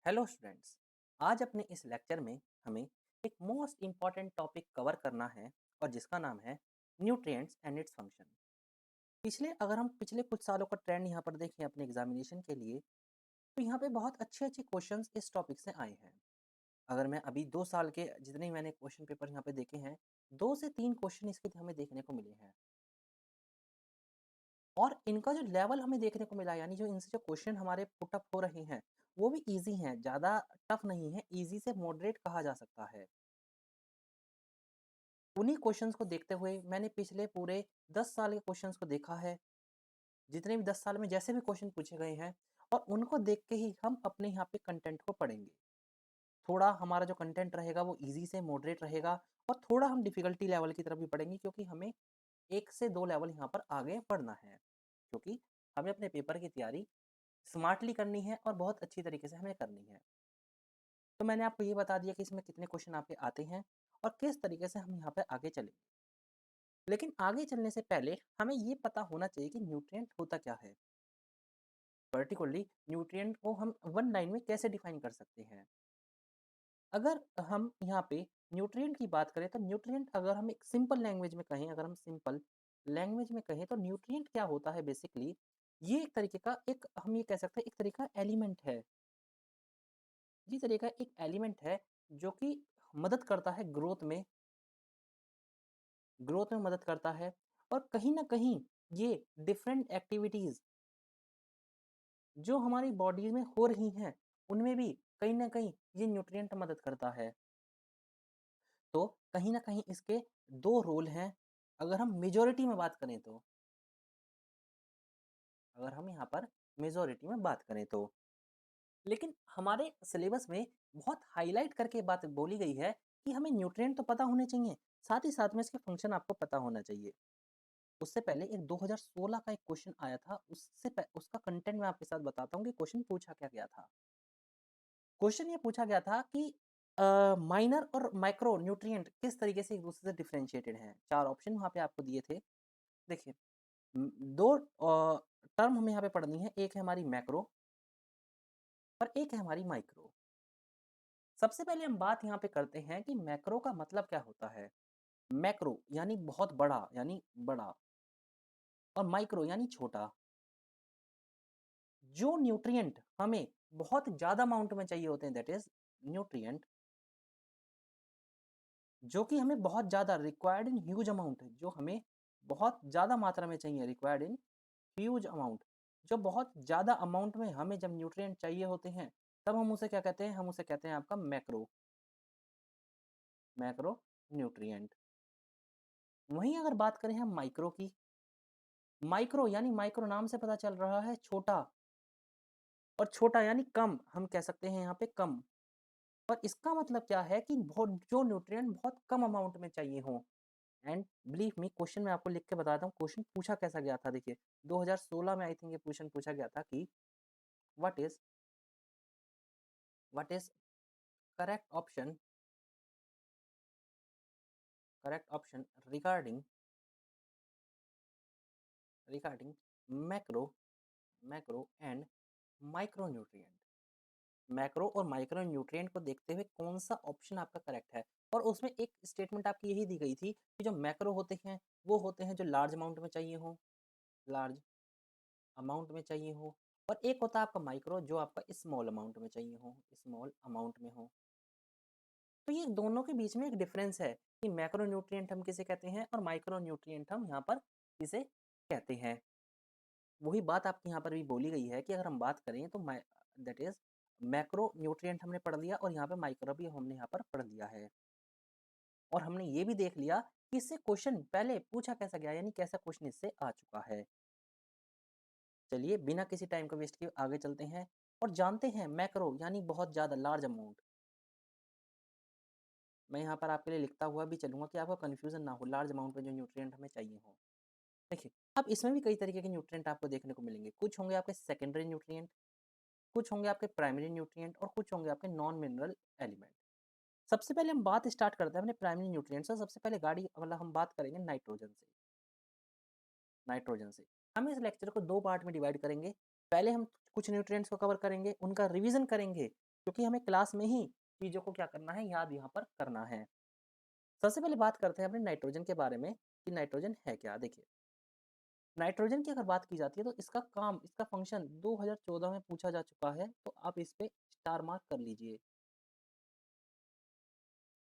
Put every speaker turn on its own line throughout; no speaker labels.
Hello students. आज अपने इस लेक्चर में हमें एक मोस्ट इम्पॉर्टेंट टॉपिक कवर करना है और जिसका नाम है न्यूट्रिएंट्स एंड इट्स फंक्शन। अगर हम पिछले कुछ सालों का ट्रेंड यहाँ पर देखें अपने एग्जामिनेशन के लिए, तो यहाँ पे बहुत अच्छे अच्छे क्वेश्चंस इस टॉपिक से आए हैं। अगर मैं अभी 2 साल के जितने मैंने क्वेश्चन पेपर यहाँ पे देखे हैं, 2 से 3 क्वेश्चन इसके हमें देखने को मिले हैं और इनका जो लेवल हमें देखने को मिला, यानी जो इनसे जो क्वेश्चन हमारे पुट अप हो रहे हैं वो भी इजी हैं, ज़्यादा टफ नहीं है, इजी से मॉडरेट कहा जा सकता है। उन्हीं क्वेश्चंस को देखते हुए मैंने पिछले पूरे 10 साल के क्वेश्चंस को देखा है, जितने भी 10 साल में जैसे भी क्वेश्चन पूछे गए हैं, और उनको देख के ही हम अपने यहाँ पे कंटेंट को पढ़ेंगे। थोड़ा हमारा जो कंटेंट रहेगा वो इजी से मॉडरेट रहेगा और थोड़ा हम डिफ़िकल्टी लेवल की तरफ भी पढ़ेंगे, क्योंकि हमें 1 से 2 लेवल यहाँ पर आगे बढ़ना है। क्योंकि हमें अपने पेपर की तैयारी स्मार्टली करनी है और बहुत अच्छी तरीके से हमें करनी है। तो मैंने आपको ये बता दिया कि इसमें कितने क्वेश्चन आपके आते हैं और किस तरीके से हम यहाँ पे आगे चलेंगे। लेकिन आगे चलने से पहले हमें ये पता होना चाहिए कि न्यूट्रिएंट होता क्या है। पर्टिकुलरली न्यूट्रिएंट को हम वन लाइन में कैसे डिफाइन कर सकते हैं। अगर हम यहाँ पे न्यूट्रिएंट की बात करें, तो न्यूट्रिएंट अगर हम एक सिंपल लैंग्वेज में कहें, अगर हम सिंपल लैंग्वेज में कहें तो न्यूट्रिएंट क्या होता है बेसिकली, ये एक तरीके का, एक हम ये कह सकते हैं एक तरीका एलिमेंट है। ये तरीका एक एलिमेंट है जो कि मदद करता है ग्रोथ में मदद करता है, और कहीं ना कहीं ये डिफरेंट एक्टिविटीज़ जो हमारी बॉडी में हो रही हैं उनमें भी कहीं ना कहीं ये न्यूट्रिएंट मदद करता है। तो कहीं ना कहीं इसके दो रोल हैं। अगर हम मेजोरिटी में बात करें तो अगर हम यहाँ पर मेजोरिटी में बात करें तो लेकिन हमारे सिलेबस में बहुत हाईलाइट करके बात बोली गई है कि हमें न्यूट्रिएंट तो पता होने चाहिए, साथ ही साथ में इसके फंक्शन आपको पता होना चाहिए। उससे पहले एक 2016 का एक क्वेश्चन आया था, उसका कंटेंट मैं आपके साथ बताता हूँ कि क्वेश्चन पूछा क्या गया था। क्वेश्चन ये पूछा गया था कि माइनर और माइक्रो न्यूट्रिएंट किस तरीके से एक दूसरे से डिफरेंशिएटेड हैं। 4 ऑप्शन वहाँ पे आपको दिए थे। देखिए, दो टर्म हमें यहाँ पे पढ़नी है, एक है हमारी मैक्रो और एक है हमारी माइक्रो। सबसे पहले हम बात यहाँ पे करते हैं कि मैक्रो का मतलब क्या होता है। मैक्रो यानी बहुत बड़ा, यानी बड़ा, और माइक्रो यानी छोटा। जो न्यूट्रिएंट हमें बहुत ज़्यादा अमाउंट में चाहिए होते हैं, दैट इज न्यूट्रिएंट जो कि हमें बहुत ज़्यादा रिक्वायर्ड इन ह्यूज अमाउंट, जो हमें बहुत ज़्यादा मात्रा में चाहिए, रिक्वायर्ड इन ह्यूज अमाउंट, जो बहुत ज़्यादा अमाउंट में हमें जब न्यूट्रिएंट चाहिए होते हैं, तब हम उसे क्या कहते हैं, हम उसे कहते हैं आपका मैक्रो, मैक्रो न्यूट्रिएंट। वहीं अगर बात करें हम माइक्रो की, माइक्रो यानी माइक्रो नाम से पता चल रहा है छोटा, और छोटा यानी कम, हम कह सकते हैं यहाँ पे कम। और इसका मतलब क्या है कि बहुत जो न्यूट्रिएंट बहुत कम अमाउंट में चाहिए हो। एंड बिलीव मी, क्वेश्चन मैं आपको लिख के बताता हूँ क्वेश्चन पूछा कैसा गया था। देखिए, 2016 में आई थिंक ये क्वेश्चन पूछा गया था कि what is what is correct option, correct option regarding regarding macro, macro and micro nutrient. Macro और माइक्रो न्यूट्रिएंट को देखते हुए कौन सा ऑप्शन आपका करेक्ट है। और उसमें एक स्टेटमेंट आपकी यही दी गई थी कि जो मैक्रो होते हैं वो होते हैं जो लार्ज अमाउंट में चाहिए हो, लार्ज अमाउंट में चाहिए हो, और एक होता है आपका माइक्रो जो आपका स्मॉल अमाउंट में चाहिए हो, स्मॉल अमाउंट में हो। तो ये दोनों के बीच में एक डिफरेंस है कि मैक्रो न्यूट्रिएंट हम किसे कहते हैं और माइक्रो न्यूट्रिएंट हम यहाँ पर किसे कहते हैं। वही बात आपकी यहाँ पर भी बोली गई है कि अगर हम बात करें तो दैट इज मैक्रो न्यूट्रिएंट हमने पढ़ लिया और यहाँ पे माइक्रो भी हमने यहाँ पर पढ़ लिया है। और हमने ये भी देख लिया कि इससे क्वेश्चन पहले पूछा कैसा गया, यानी कैसा क्वेश्चन इससे आ चुका है। चलिए बिना किसी टाइम को वेस्ट किए आगे चलते हैं और जानते हैं मैक्रो यानी बहुत ज़्यादा लार्ज अमाउंट। मैं यहाँ पर आपके लिए लिखता हुआ भी चलूँगा कि आपको कन्फ्यूज़न ना हो, लार्ज अमाउंट में जो न्यूट्रिएंट हमें चाहिए हो। देखिए, अब इसमें भी कई तरीके के न्यूट्रिएंट आपको देखने को मिलेंगे। कुछ होंगे आपके सेकेंडरी न्यूट्रिएंट, कुछ होंगे आपके प्राइमरी न्यूट्रिएंट, और कुछ होंगे आपके नॉन मिनरल एलिमेंट। सबसे पहले हम बात स्टार्ट करते हैं अपने प्राइमरी न्यूट्रिएंट से। सबसे पहले गाड़ी मतलब हम बात करेंगे नाइट्रोजन से। नाइट्रोजन से हम इस लेक्चर को 2 पार्ट में डिवाइड करेंगे। पहले हम कुछ न्यूट्रिएंट्स को कवर करेंगे, उनका रिवीजन करेंगे, क्योंकि हमें क्लास में ही चीज़ों को क्या करना है, याद यहाँ पर करना है। सबसे पहले बात करते हैं अपने नाइट्रोजन के बारे में कि नाइट्रोजन है क्या? देखिए, नाइट्रोजन की अगर बात की जाती है तो इसका काम, इसका फंक्शन 2014 में पूछा जा चुका है, तो आप इस पे स्टार मार्क कर लीजिए।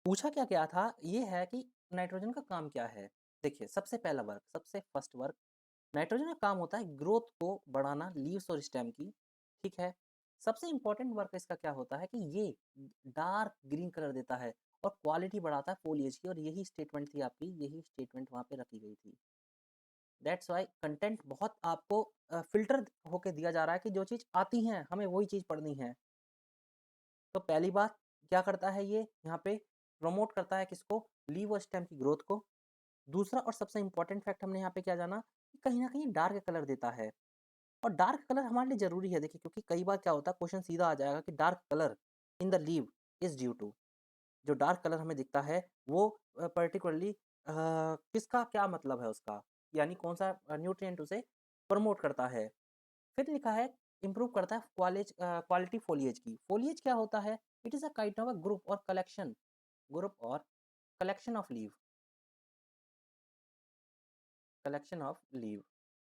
पूछा क्या गया था, ये है कि नाइट्रोजन का काम क्या है? देखिए, सबसे पहला वर्क, सबसे फर्स्ट वर्क, नाइट्रोजन का काम होता है ग्रोथ को बढ़ाना लीव्स और स्टेम की, ठीक है? सबसे इंपॉर्टेंट वर्क इसका क्या होता है कि ये डार्क ग्रीन कलर देता है और क्वालिटी बढ़ाता है फोलिएज की, और यही स्टेटमेंट थी आपकी, यही स्टेटमेंट वहाँ पे रखी गई थी। दैट्स व्हाई कंटेंट बहुत आपको फ़िल्टर होके दिया जा रहा है कि जो चीज़ आती है, हमें वही चीज़ पढ़नी है। तो पहली बात क्या करता है ये, यहाँ पे प्रमोट करता है किसको? लीव और स्टेम की ग्रोथ को। दूसरा और सबसे इंपॉर्टेंट फैक्ट हमने यहाँ पे क्या जाना कि कहीं न कहीं डार्क कलर देता है, और डार्क कलर हमारे लिए ज़रूरी है, देखिए, क्योंकि कई बार क्या होता है, क्वेश्चन सीधा आ जाएगा कि dark colour in the leave is due to, जो डार्क कलर हमें दिखता है वो पर्टिकुलरली किसका क्या मतलब है उसका, यानी कौन-सा न्यूट्रिएंट उसे प्रमोट करता है। फिर लिखा है इम्प्रूव करता है क्वालिटी फोलिएज की। फोलिएज क्या होता है? It is a kind of a group और collection of leave, collection of leave.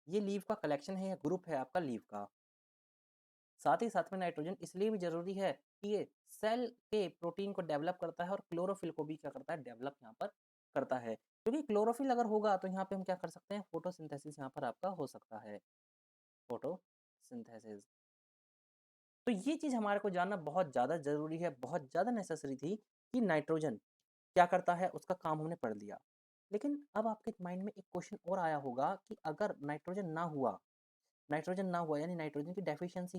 ये लीव का कलेक्शन है या ग्रुप है आपका लीव का। साथ ही साथ में नाइट्रोजन इसलिए भी ज़रूरी है कि ये सेल के प्रोटीन को डेवलप करता है और क्लोरोफिल को भी क्या करता है, डेवलप यहाँ पर करता है। क्योंकि क्लोरोफिल अगर होगा तो यहाँ पे हम क्या कर सकते हैं, फोटोसिंथेसिस यहाँ पर आपका हो सकता है, फोटोसिंथेसिस। तो ये चीज़ हमारे को जानना बहुत ज़्यादा ज़रूरी है, बहुत ज़्यादा नेसेसरी थी कि नाइट्रोजन क्या करता है, उसका काम हमने पढ़ लिया। लेकिन अब आपके माइंड में एक क्वेश्चन और आया होगा कि अगर नाइट्रोजन ना हुआ यानी नाइट्रोजन की डेफिशिएंसी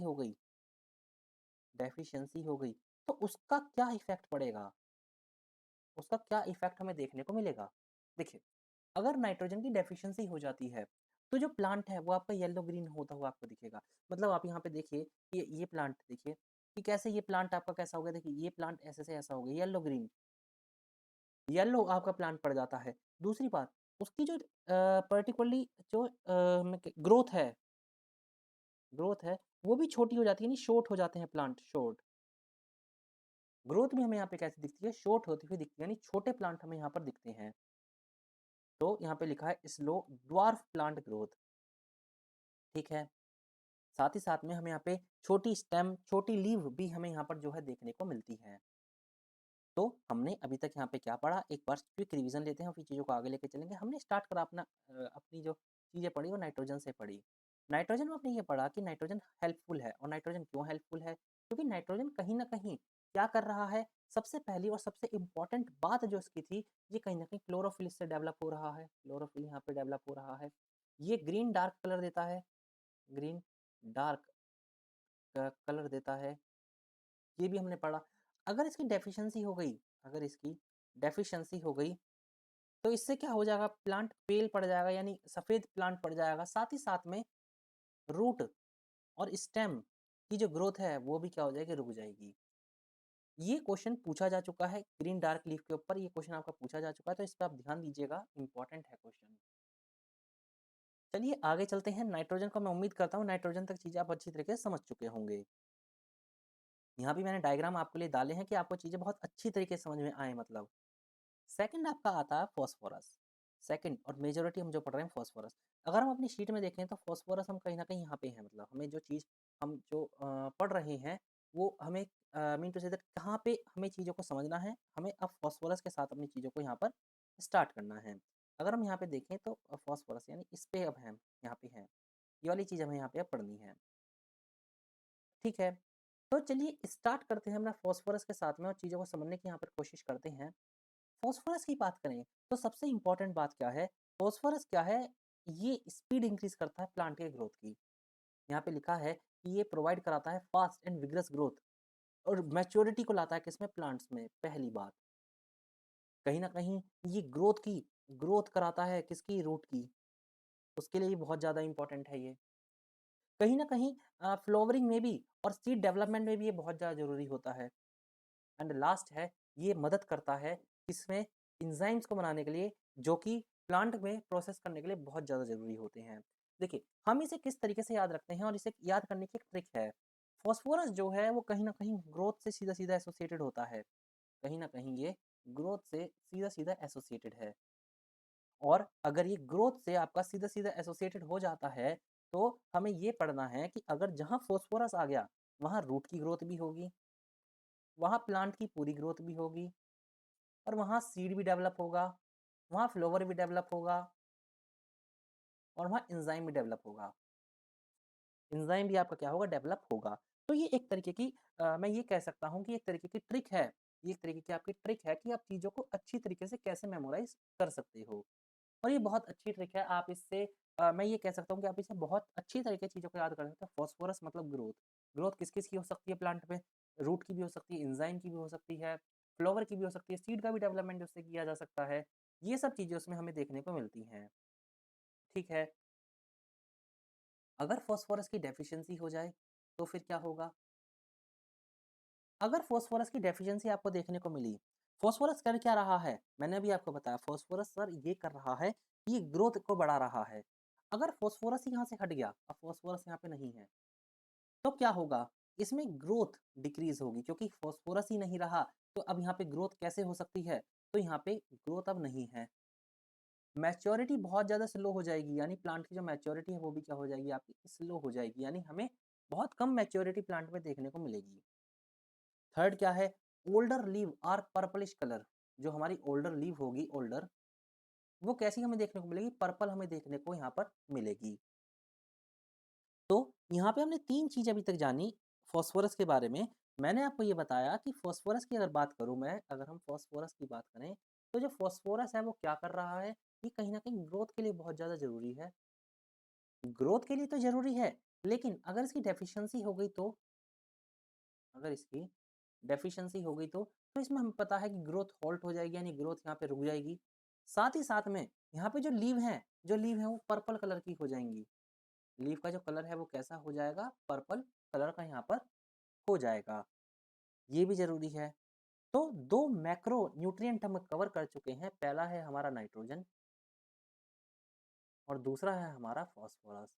हो गई, तो उसका क्या इफ़ेक्ट पड़ेगा? उसका क्या इफ़ेक्ट हमें देखने को मिलेगा? देखिए, अगर नाइट्रोजन की डेफिशिएंसी हो जाती है, तो जो प्लांट है वो आपका येलो ग्रीन होता हुआ आपको दिखेगा। मतलब आप यहाँ पे देखिए कि ये प्लांट देखिए कि कैसे ये प्लांट आपका कैसा हो गया, देखिए ये प्लांट ऐसे से ऐसा हो गया, येलो ग्रीन, येलो आपका प्लांट पड़ जाता है। दूसरी बात, उसकी जो पर्टिकुलरली जो ग्रोथ है, वो भी छोटी हो जाती है, यानी शॉर्ट हो जाते हैं प्लांट, शॉर्ट। ग्रोथ भी हमें यहाँ पे कैसे दिखती है? शॉर्ट होती हुई दिखती है, यानी छोटे प्लांट हमें यहाँ पर दिखते हैं। तो यहाँ पे लिखा है स्लो ड्वार्फ प्लांट ग्रोथ, ठीक है? साथ ही साथ में हमें यहाँ पे छोटी स्टेम, छोटी लीव भी हमें यहाँ पर जो है देखने को मिलती है। तो हमने अभी तक यहाँ पे क्या पढ़ा, एक बार क्विक रिवीजन लेते हैं, फिर चीज़ों को आगे लेके चलेंगे। हमने स्टार्ट करा अपनी जो चीज़ें पढ़ी वो नाइट्रोजन से पढ़ी। नाइट्रोजन में आपने ये पढ़ा कि नाइट्रोजन हेल्पफुल है, और नाइट्रोजन क्यों हेल्पफुल है? क्योंकि नाइट्रोजन कहीं न कहीं क्या कर रहा है, सबसे पहली और सबसे इम्पोर्टेंट बात जो इसकी थी, ये कहीं न कहीं क्लोरोफिल से डेवलप हो रहा है, क्लोरोफिल यहाँ पे डेवलप हो रहा है। ये ग्रीन डार्क कलर देता है, ग्रीन डार्क कलर देता है, ये भी हमने पढ़ा। अगर इसकी डेफिशिएंसी हो गई, अगर इसकी डेफिशिएंसी हो गई, तो इससे क्या हो जाएगा, प्लांट पेल पड़ जाएगा, यानी सफ़ेद प्लांट पड़ जाएगा। साथ ही साथ में रूट और स्टेम की जो ग्रोथ है, वो भी क्या हो जाएगी, रुक जाएगी। ये क्वेश्चन पूछा जा चुका है ग्रीन डार्क लीफ के ऊपर, ये क्वेश्चन आपका पूछा जा चुका है, तो इस पे आप ध्यान दीजिएगा, इंपॉर्टेंट है क्वेश्चन। चलिए आगे चलते हैं। नाइट्रोजन को मैं उम्मीद करता हूँ नाइट्रोजन तक चीज़ें आप अच्छी तरीके से समझ चुके होंगे। यहाँ भी मैंने डायग्राम आपके लिए डाले हैं कि आपको चीज़ें बहुत अच्छी तरीके से समझ में आए, मतलब। सेकंड आपका आता है फास्फोरस। सेकंड और मेजॉरिटी हम जो पढ़ रहे हैं फास्फोरस। अगर हम अपनी शीट में देखें तो फास्फोरस हम कहीं न कहीं यहाँ पे हैं, मतलब हमें जो चीज़ हम जो पढ़ रहे हैं वो हमें मीन टू से दैट कहाँ पे हमें चीज़ों को समझना है, हमें अब फास्फोरस के साथ अपनी चीज़ों को यहाँ पर स्टार्ट करना है। अगर हम यहाँ पे देखें तो फास्फोरस यानी इस पे अब हम यहाँ पे हैं। ये वाली चीज़ हमें यहाँ पे अब पढ़नी है। ठीक है? तो चलिए स्टार्ट करते हैं अपना फास्फोरस के साथ में और चीज़ों को समझने की यहाँ पर कोशिश करते हैं। फास्फोरस की बात करें तो सबसे इम्पोर्टेंट बात क्या है, फास्फोरस क्या है, ये स्पीड इंक्रीज करता है प्लांट के ग्रोथ की। यहाँ पे लिखा है कि ये प्रोवाइड कराता है फास्ट एंड विग्रस ग्रोथ, और मैच्योरिटी को लाता है किसमें, प्लांट्स में। पहली बात, कहीं ना कहीं ये ग्रोथ कराता है किसकी, रूट की, उसके लिए भी बहुत ज़्यादा इंपॉर्टेंट है ये। कहीं ना कहीं फ्लावरिंग में भी और सीड डेवलपमेंट में भी ये बहुत ज़्यादा जरूरी होता है। एंड लास्ट है, ये मदद करता है किसमें, इंजाइम्स को बनाने के लिए, जो कि प्लांट में प्रोसेस करने के लिए बहुत ज़्यादा ज़रूरी होते हैं। देखिए हम इसे किस तरीके से याद रखते हैं, और इसे याद करने की एक ट्रिक है। फॉस्फोरस जो है वो कहीं न कहीं ग्रोथ से सीधा-सीधा एसोसिएटेड होता है। कहीं न कहीं ये ग्रोथ से सीधा-सीधा एसोसिएटेड है। और अगर ये ग्रोथ से आपका सीधा-सीधा एसोसिएटेड हो जाता है, तो हमें ये पढ़ना है कि अगर जहाँ फॉस्फोरस आ गया, वहाँ रूट की ग्रोथ भी होगी, वहाँ प्लांट की पूरी ग्रोथ भी होगी और वहाँ सीड भी डेवलप होगा, वहाँ फ्लावर भी डेवलप होगा और वहाँ एंजाइम भी डेवलप होगा। एंजाइम भी आपका क्या होगा? डेवलप होगा। तो ये एक तरीके की मैं ये कह सकता हूँ कि एक तरीके की ट्रिक है। ये एक तरीके की आपकी ट्रिक है कि आप चीज़ों को अच्छी तरीके से कैसे मेमोराइज़ कर सकते हो। और ये बहुत अच्छी ट्रिक है, आप इससे मैं ये कह सकता हूँ कि आप इसे बहुत अच्छी तरीके से चीज़ों को याद कर सकते हैं। फास्फोरस मतलब ग्रोथ। ग्रोथ किस-किस की हो सकती है प्लांट में? रूट की भी हो सकती है, एंजाइम की भी हो सकती है, फ्लावर की भी हो सकती है, सीड का भी डेवलपमेंट उससे किया जा सकता है। ये सब चीज़ें उसमें हमें देखने को मिलती हैं। ठीक है, अगर फास्फोरस की डेफिशिएंसी हो जाए, तो फिर क्या होगा? अगर फास्फोरस की डेफिशिएंसी आपको देखने को मिली, फास्फोरस कर क्या रहा है? मैंने अभी आपको बताया फास्फोरस सर ये कर रहा है, ये ग्रोथ को बढ़ा रहा है। अगर फास्फोरस ही यहाँ से हट गया, अब फास्फोरस यहाँ पे नहीं है, तो क्या होगा? इसमें ग्रोथ डिक्रीज़ होगी क्योंकि फास्फोरस ही नहीं रहा, तो अब यहाँ पे ग्रोथ कैसे हो सकती है? तो यहाँ पे ग्रोथ अब नहीं है। मैच्योरिटी बहुत ज़्यादा स्लो हो जाएगी, यानी प्लांट की जो मैच्योरिटी है वो भी क्या हो जाएगी आपकी? स्लो हो जाएगी, यानी हमें बहुत कम मैच्योरिटी प्लांट में देखने को मिलेगी। थर्ड क्या है? Older leave are purplish colour. जो हमारी ओल्डर लीव होगी ओल्डर, वो कैसी हमें देखने को मिलेगी? पर्पल हमें देखने को यहाँ पर मिलेगी। तो यहाँ पे हमने 3 चीज़ अभी तक जानी फास्फोरस के बारे में। मैंने आपको ये बताया कि फास्फोरस की अगर बात करूँ मैं, अगर हम फास्फोरस की बात करें, तो जो फास्फोरस है वो क्या कर रहा है? ये कहीं न कहीं ग्रोथ के लिए बहुत ज़्यादा ज़रूरी है। ग्रोथ के लिए तो ज़रूरी है, लेकिन अगर इसकी डेफिशिएंसी हो गई तो? अगर इसकी डेफिशिएंसी हो गई तो इसमें हमें पता है कि ग्रोथ हॉल्ट हो जाएगी, यानी ग्रोथ यहाँ पे रुक जाएगी। साथ ही साथ में यहाँ पे जो लीव हैं वो पर्पल कलर की हो जाएँगी। लीव का जो कलर है वो कैसा हो जाएगा? पर्पल कलर का यहाँ पर हो जाएगा। ये भी ज़रूरी है। तो 2 मैक्रो न्यूट्रिएंट हम कवर कर चुके हैं। पहला है हमारा नाइट्रोजन और दूसरा है हमारा फास्फोरस।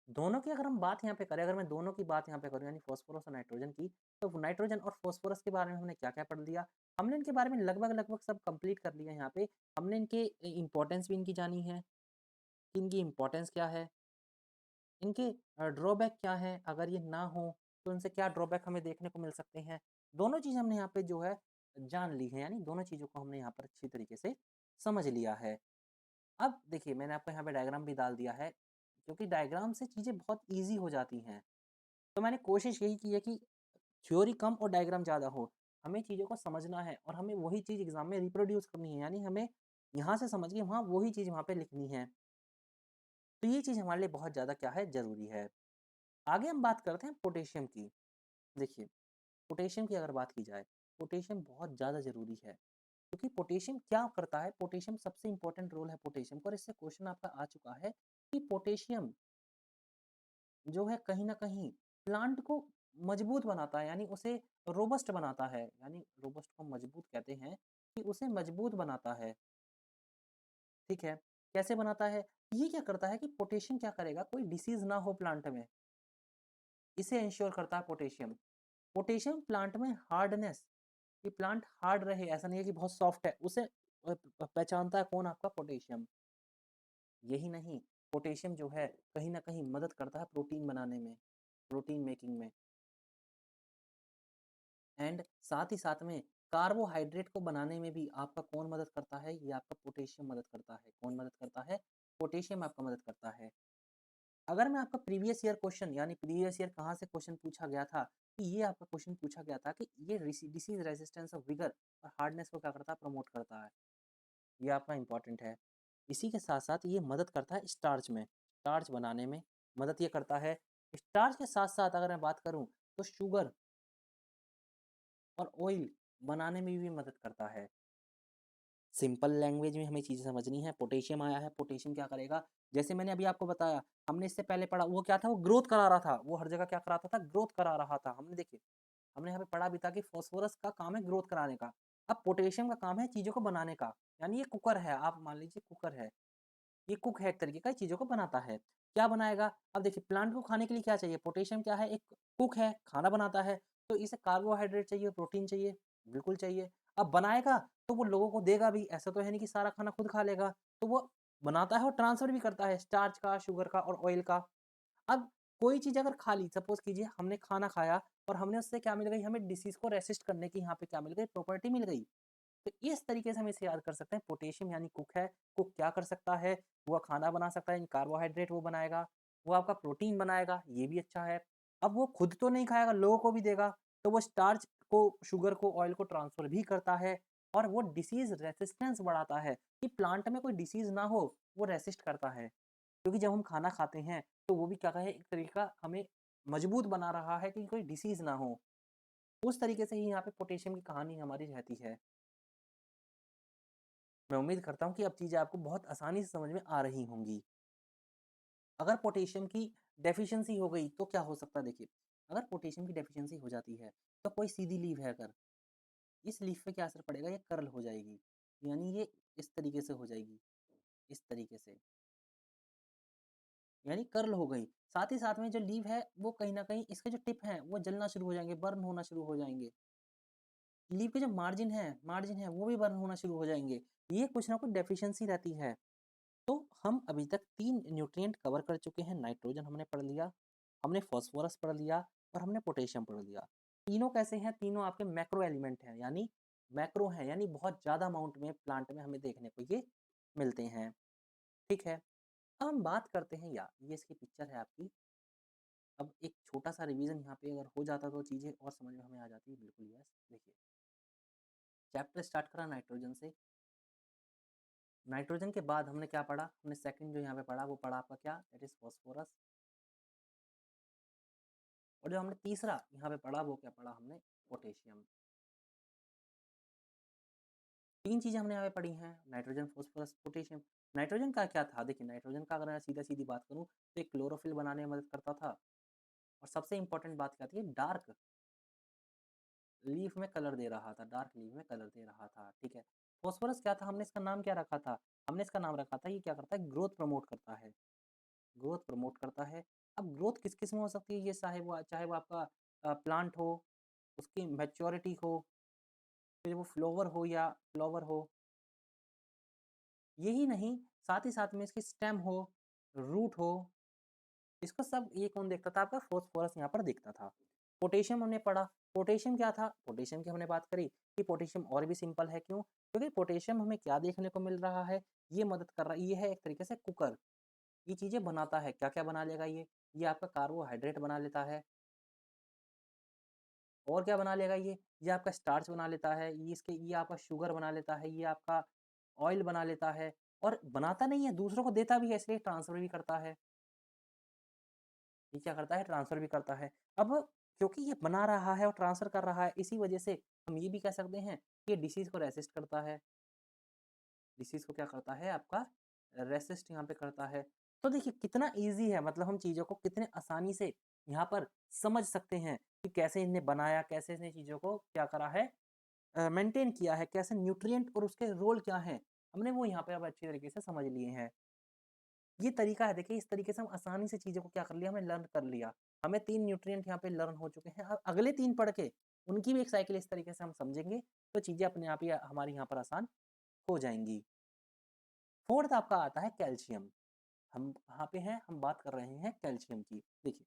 दोनों की अगर हम बात यहाँ पे करें, अगर मैं दोनों की बात यहाँ पे करूँ यानी फास्फोरस और नाइट्रोजन की, तो नाइट्रोजन और फास्फोरस के बारे में हमने क्या-क्या पढ़ लिया? हमने इनके बारे में लगभग-लगभग सब कंप्लीट कर लिया है यहाँ पे। हमने इनके इम्पोर्टेंस भी इनकी जानी है, कि इनकी इम्पोर्टेंस क्या है, इनके ड्रॉबैक क्या हैं, अगर ये ना हो, तो इनसे क्या ड्रॉबैक हमें देखने को मिल सकते हैं। दोनों चीज़ हमने यहाँ पे जो है जान ली है, यानी दोनों चीज़ों को हमने यहाँ पर अच्छी तरीके से समझ लिया है। अब देखिए मैंने आपको यहाँ पे डायग्राम भी डाल दिया है, क्योंकि डायग्राम से चीज़ें बहुत ईज़ी हो जाती हैं। तो मैंने कोशिश यही की है कि थ्योरी कम और डायग्राम ज़्यादा हो। हमें चीज़ों को समझना है और हमें वही चीज़ एग्ज़ाम में रिप्रोड्यूस करनी है, यानी हमें यहाँ से समझ के वहाँ वही चीज़ वहाँ पे लिखनी है। तो ये चीज़ हमारे लिए बहुत ज़्यादा क्या है, ज़रूरी है। आगे हम बात करते हैं पोटेशियम की। देखिए, पोटेशियम की अगर बात की जाए, पोटेशियम बहुत ज़्यादा ज़रूरी है, क्योंकि पोटेशियम क्या करता है, पोटेशियम सबसे इम्पोर्टेंट रोल है पोटेशियम का, और इससे क्वेश्चन आपका आ चुका है कि पोटेशियम जो है कहीं न कहीं प्लांट को मजबूत बनाता है, यानी उसे रोबस्ट बनाता है, यानी रोबस्ट को मजबूत कहते हैं कि उसे मजबूत बनाता है, ठीक है? कैसे बनाता है? ये क्या करता है कि पोटेशियम क्या करेगा, कोई डिसीज़ ना हो प्लांट में, इसे इंश्योर करता है पोटेशियम। पोटेशियम प्लांट में हार्डनेस, कि प्लांट हार्ड रहे, ऐसा नहीं है कि बहुत सॉफ्ट है, उसे पहचानता है कौन? आपका पोटेशियम। यही नहीं, पोटेशियम जो है कहीं न कहीं मदद करता है प्रोटीन बनाने में, प्रोटीन मेकिंग में। एंड साथ ही साथ में कार्बोहाइड्रेट को बनाने में भी आपका कौन मदद करता है? ये आपका पोटेशियम मदद करता है। कौन मदद करता है? पोटेशियम आपका मदद करता है। अगर मैं आपका प्रीवियस ईयर क्वेश्चन, यानी प्रीवियस ईयर कहाँ से क्वेश्चन पूछा गया था, कि ये आपका क्वेश्चन पूछा गया था कि ये डिसीज रेजिस्टेंस ऑफ विगर और हार्डनेस को क्या करता है? प्रमोट करता है। ये आपका इंपॉर्टेंट है। इसी के साथ साथ ये मदद करता है स्टार्च में, स्टार्च बनाने में मदद ये करता है। स्टार्च के साथ साथ अगर मैं बात करूँ, तो शुगर और ऑयल बनाने में भी मदद करता है। सिंपल लैंग्वेज में हमें चीज़ें समझनी है। पोटेशियम आया है, पोटेशियम क्या करेगा? जैसे मैंने अभी आपको बताया, हमने इससे पहले पढ़ा, वो क्या था? वो ग्रोथ करा रहा था। वो हर जगह क्या कराता था? ग्रोथ करा रहा था। हमने देखिए, हमने यहाँ पे पढ़ा भी था कि फास्फोरस का काम है ग्रोथ कराने का। अब पोटेशियम का काम है चीज़ों को बनाने का। यानी ये कुकर है, आप मान लीजिए कुकर है। ये कुक है एक तरीके का, ये चीज़ों को बनाता है। क्या बनाएगा? अब देखिए प्लांट को खाने के लिए क्या चाहिए? पोटेशियम क्या है? एक कुक है, खाना बनाता है, तो इसे कार्बोहाइड्रेट चाहिए, प्रोटीन चाहिए, बिल्कुल चाहिए। अब बनाएगा तो वो लोगों को देगा भी, ऐसा तो है नहीं कि सारा खाना खुद खा लेगा। तो वो बनाता है और ट्रांसफ़र भी करता है स्टार्च का, शुगर का और ऑयल का। अब कोई चीज़ अगर खा ली, सपोज़ कीजिए हमने खाना खाया और हमने उससे क्या मिल गई, हमें डिसीज़ को रेसिस्ट करने की यहाँ पे क्या मिल गई, प्रॉपर्टी मिल गई। तो इस तरीके से हम इसे याद कर सकते हैं, पोटेशियम यानी कुक है। कुक क्या कर सकता है? वो खाना बना सकता है, कार्बोहाइड्रेट वो बनाएगा, वो आपका प्रोटीन बनाएगा, ये भी अच्छा है। अब वो खुद तो नहीं खाएगा, लोगों को भी देगा, तो वो स्टार्च को, शुगर को, ऑयल को ट्रांसफ़र भी करता है और वो डिसीज़ रेसिस्टेंस बढ़ाता है कि प्लांट में कोई डिसीज़ ना हो, वो रेसिस्ट करता है। क्योंकि जब हम खाना खाते हैं, तो वो भी क्या है, एक तरीके का हमें मजबूत बना रहा है कि कोई डिसीज़ ना हो। उस तरीके से ही यहाँ पे पोटेशियम की कहानी हमारी रहती है। मैं उम्मीद करता हूँ कि अब चीज़ें आपको बहुत आसानी से समझ में आ रही होंगी। अगर पोटेशियम की डेफ़िशिएंसी हो गई तो क्या हो सकता है देखिए, अगर पोटेशियम की डेफ़िशिएंसी हो जाती है, तो कोई सीधी लीफ है अगर, इस लीफ पे क्या असर पड़ेगा, ये कर्ल हो जाएगी। यानी ये इस तरीके से हो जाएगी, इस तरीके से, यानी कर्ल हो गई। साथ ही साथ में जो लीफ है वो कहीं न कहीं इसके जो टिप हैं वो जलना शुरू हो जाएँगे, बर्न होना शुरू हो जाएँगे। लीफ के जो मार्जिन है वो भी बर्न होना शुरू हो जाएँगे। ये कुछ ना कुछ डेफ़िशिएंसी रहती है। तो हम अभी तक 3 न्यूट्रिएंट कवर कर चुके हैं। नाइट्रोजन हमने पढ़ लिया, हमने फास्फोरस पढ़ लिया और हमने पोटेशियम पढ़ लिया। तीनों कैसे हैं? तीनों आपके मैक्रो एलिमेंट हैं, यानी मैक्रो हैं, यानी बहुत ज़्यादा अमाउंट में प्लांट में हमें देखने को ये मिलते हैं। ठीक है? अब हम बात करते हैं, या ये इसकी पिक्चर है आपकी। अब एक छोटा-सा रिवीजन यहाँ पे अगर हो जाता तो चीज़ें और समझ में हमें आ जाती। बिल्कुल यस। देखिए, चैप्टर स्टार्ट करा नाइट्रोजन से। नाइट्रोजन के बाद हमने क्या पढ़ा? हमने सेकंड जो यहाँ पे पढ़ा वो पढ़ा आपका क्या? That is phosphorus. और जो हमने तीसरा यहाँ पे पढ़ा वो क्या पढ़ा हमने? पोटेशियम। 3 चीज़ें हमने यहाँ पे पढ़ी हैं, नाइट्रोजन, फास्फोरस, पोटेशियम। नाइट्रोजन का क्या था? देखिए नाइट्रोजन का अगर मैं सीधा-सीधी बात करूँ तो ये क्लोरोफिल बनाने में मदद करता था और सबसे इम्पोर्टेंट बात क्या थी? डार्क लीफ में कलर दे रहा था, डार्क लीफ में कलर दे रहा था, ठीक है। फास्फोरस क्या था? हमने इसका नाम क्या रखा था? हमने इसका नाम रखा था ये क्या करता है? ग्रोथ प्रमोट करता है, ग्रोथ प्रमोट करता है। अब ग्रोथ किस-किस में हो सकती है? ये चाहे वो आपका प्लांट हो, उसकी मैच्योरिटी हो, फिर वो फ्लावर हो या फ्लावर हो। यही नहीं, साथ ही साथ में इसकी स्टेम हो, रूट हो, इसको सब ये कौन देखता था? आपका फास्फोरस यहाँ पर देखता था। पोटेशियम हमने पढ़ा, पोटेशियम क्या था? पोटेशियम की हमने बात करी कि पोटेशियम और भी सिंपल है, क्यों? क्योंकि पोटेशियम हमें क्या देखने को मिल रहा है? ये मदद कर रहा है, ये है एक तरीके से कुकर, ये चीज़ें बनाता है। क्या-क्या बना लेगा ये? ये आपका कार्बोहाइड्रेट बना लेता है। और क्या बना लेगा ये? ये आपका स्टार्च बना लेता है, ये आपका शुगर बना लेता है, ये आपका ऑयल बना लेता है और बनाता नहीं है, दूसरों को देता भी है, इसलिए ट्रांसफ़र भी करता है। ये क्या करता है? ट्रांसफ़र भी करता है। अब क्योंकि ये बना रहा है और ट्रांसफ़र कर रहा है, इसी वजह से हम ये भी कह सकते हैं कि ये डिसीज़ को रेसिस्ट करता है। डिसीज़ को क्या करता है? आपका रेसिस्ट यहाँ पे करता है। तो देखिए कितना ईज़ी है, मतलब हम चीज़ों को कितने आसानी से यहाँ पर समझ सकते हैं कि कैसे इन्हें बनाया, कैसे इन्हें चीज़ों को क्या करा है, मेंटेन किया है, कैसे न्यूट्रिएंट और उसके रोल क्या हैं, हमने वो यहाँ पे अब अच्छी तरीके से समझ लिए हैं। ये तरीका है, देखिए इस तरीके से हम आसानी से चीज़ों को क्या कर लिया, हमने लर्न कर लिया। हमें 3 न्यूट्रिएंट यहाँ पे लर्न हो चुके हैं। अब अगले 3 पढ़ के उनकी भी एक साइकिल इस तरीके से हम समझेंगे, तो चीज़ें अपने आप ही हमारी यहाँ पर आसान हो जाएँगी। 4th आपका आता है कैल्शियम। हम कहाँ पे हैं? हम बात कर रहे हैं कैल्शियम की। देखिए,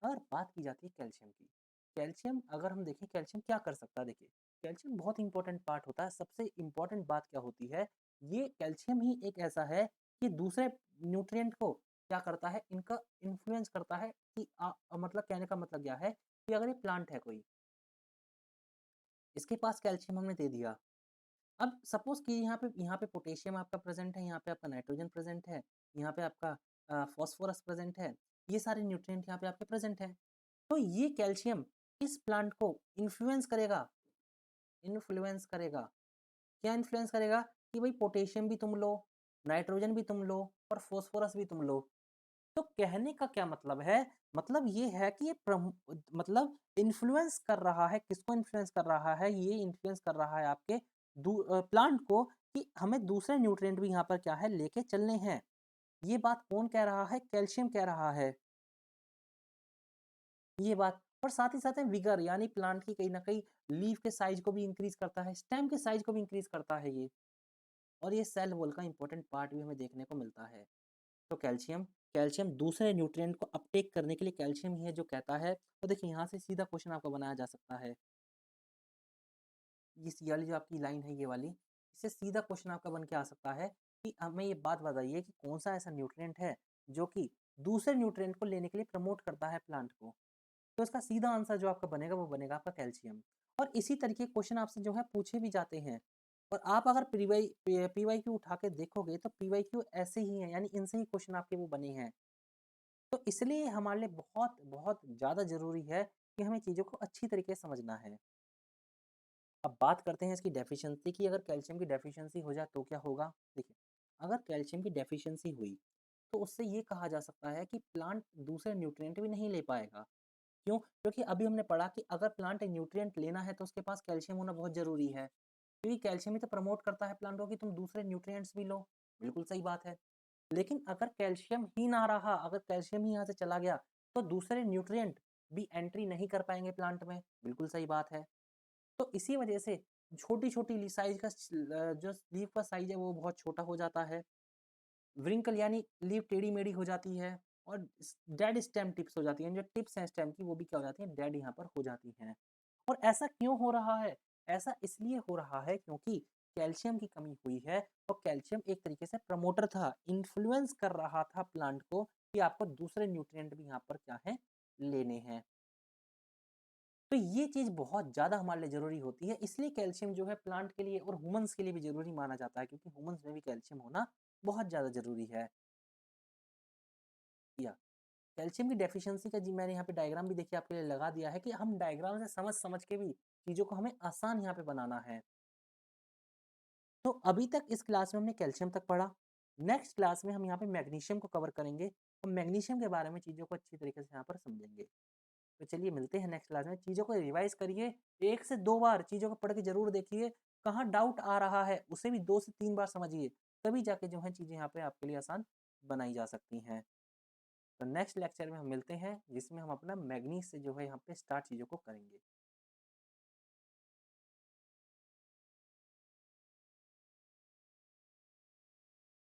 अगर बात की जाती है कैल्शियम की, कैल्शियम अगर हम देखें कैल्शियम क्या कर सकता है, देखिए, कैल्शियम बहुत इंपॉर्टेंट पार्ट होता है। सबसे इम्पोर्टेंट बात क्या होती है, ये कैल्शियम ही एक ऐसा है कि दूसरे न्यूट्रिएंट को क्या करता है, इनका इन्फ्लुएंस करता है कि मतलब कहने का मतलब क्या है कि अगर ये प्लांट है कोई, इसके पास कैल्शियम हमने दे दिया। अब सपोज़ कि यहाँ पे पोटेशियम आपका प्रेज़ेंट है, यहाँ पे आपका नाइट्रोजन प्रेज़ेंट है, यहाँ पे आपका फ़ॉस्फ़ोरस प्रेज़ेंट है, ये सारे न्यूट्रिएंट यहाँ पे आपके प्रेज़ेंट हैं। तो ये कैल्शियम इस प्लांट को इन्फ्लुएंस करेगा, इन्फ्लुएंस करेगा। क्या इन्फ्लुएंस करेगा? कि भई पोटेशियम भी तुम लो, नाइट्रोजन भी तुम लो और फ़ॉस्फ़ोरस भी तुम लो। तो कहने का क्या मतलब है? मतलब ये है कि ये मतलब इन्फ्लुएंस कर रहा है, किसको इन्फ्लुएंस कर रहा है? ये इन्फ्लुएंस कर रहा है आपके प्लांट को कि हमें दूसरे न्यूट्रिएंट भी यहाँ पर क्या है लेके चलने हैं। ये बात कौन कह रहा है? कैल्शियम कह रहा है। ये बात और साथ ही साथ में विगर यानी प्लांट की कहीं न कहीं लीफ के साइज़ को भी इंक्रीज़ करता है, स्टेम के साइज़ को भी इंक्रीज़ करता है ये। और ये सेल वॉल का इम्पोर्टेंट पार्ट भी हमें देखने को मिलता है। तो कैल्शियम कैल्शियम दूसरे न्यूट्रिएंट को अपटेक करने के लिए कैल्शियम ही है जो कहता है। तो देखिए यहाँ से सीधा क्वेश्चन आपका बनाया जा सकता है। ये वाली जो आपकी लाइन है ये वाली, इससे सीधा क्वेश्चन आपका बन के आ सकता है कि हमें ये बात बताइए कि कौन-सा ऐसा न्यूट्रिएंट है जो कि दूसरे न्यूट्रिएंट को लेने के लिए प्रमोट करता है प्लांट को। तो इसका सीधा आंसर जो आपका बनेगा वो बनेगा आपका कैल्शियम। और इसी तरीके के क्वेश्चन आपसे जो है पूछे भी जाते हैं। और आप अगर पीवाईक्यू उठा के देखोगे तो पीवाईक्यू ऐसे ही हैं, यानी इनसे ही क्वेश्चन आपके वो बने हैं। तो इसलिए हमारे लिए बहुत बहुत ज़्यादा ज़रूरी है कि हमें चीज़ों को अच्छी तरीके से समझना है। अब बात करते हैं इसकी डेफिशिएंसी की। अगर कैल्शियम की डेफिशिएंसी हो जाए तो क्या होगा? देखिए, अगर कैल्शियम की डेफिशिएंसी हुई तो उससे ये कहा जा सकता है कि प्लांट दूसरे न्यूट्रिएंट भी नहीं ले पाएगा। क्यों? क्योंकि अभी हमने पढ़ा कि अगर प्लांट न्यूट्रिएंट लेना है तो उसके पास कैल्शियम होना बहुत ज़रूरी है। क्योंकि कैल्शियम ही तो प्रमोट करता है प्लांट को कि तुम दूसरे न्यूट्रिएंट्स भी लो। बिल्कुल सही बात है। लेकिन अगर कैल्शियम ही ना रहा, अगर कैल्शियम ही यहाँ से चला गया, तो दूसरे न्यूट्रिएंट भी एंट्री नहीं कर पाएँगे प्लांट में। बिल्कुल सही बात है। तो इसी वजह से छोटी-छोटी साइज़ का जो लीफ का साइज़ है वो बहुत छोटा हो जाता है। व्रिंकल यानी लीफ टेढ़ी-मेढ़ी हो जाती है और डेड स्टेम टिप्स हो जाती हैं। जो टिप्स हैं स्टेम की वो भी क्या हो जाती हैं, डेड यहाँ पर हो जाती हैं। और ऐसा क्यों हो रहा है? ऐसा इसलिए हो रहा है क्योंकि कैल्शियम की कमी हुई है और कैल्शियम एक तरीके से प्रमोटर था, इन्फ्लुएंस कर रहा था प्लांट को कि आपको दूसरे न्यूट्रिएंट भी यहाँ पर क्या है, लेने हैं। तो ये चीज़ बहुत ज़्यादा हमारे लिए ज़रूरी होती है, इसलिए कैल्शियम जो है प्लांट के लिए और ह्यूमन्स के लिए भी ज़रूरी माना जाता है, क्योंकि ह्यूमन्स में भी कैल्शियम होना बहुत ज़्यादा ज़रूरी है। या कैल्शियम की डेफिशिएंसी का जी मैंने यहाँ पे डायग्राम भी देखिए आपके लिए लगा दिया है कि हम डायग्राम से समझ-समझ के भी चीज़ों को हमें आसान यहाँ पे बनाना है। तो अभी तक इस क्लास में हमने कैल्शियम तक पढ़ा। नेक्स्ट क्लास में हम यहाँ पे मैग्नीशियम को कवर करेंगे और मैग्नीशियम के बारे में चीज़ों को अच्छी तरीके से यहाँ पर समझेंगे। तो चलिए मिलते हैं नेक्स्ट क्लास में। चीज़ों को रिवाइज़ करिए, 1 से 2 बार चीज़ों को पढ़ के ज़रूर देखिए। कहाँ डाउट आ रहा है, उसे भी 2 से 3 बार समझिए, तभी जाके जो है चीज़ें यहाँ पे आपके लिए आसान बनाई जा सकती हैं। तो नेक्स्ट लेक्चर में हम मिलते हैं, जिसमें हम अपना मैग्नीज़ से जो है यहाँ पे स्टार्ट चीज़ों को करेंगे।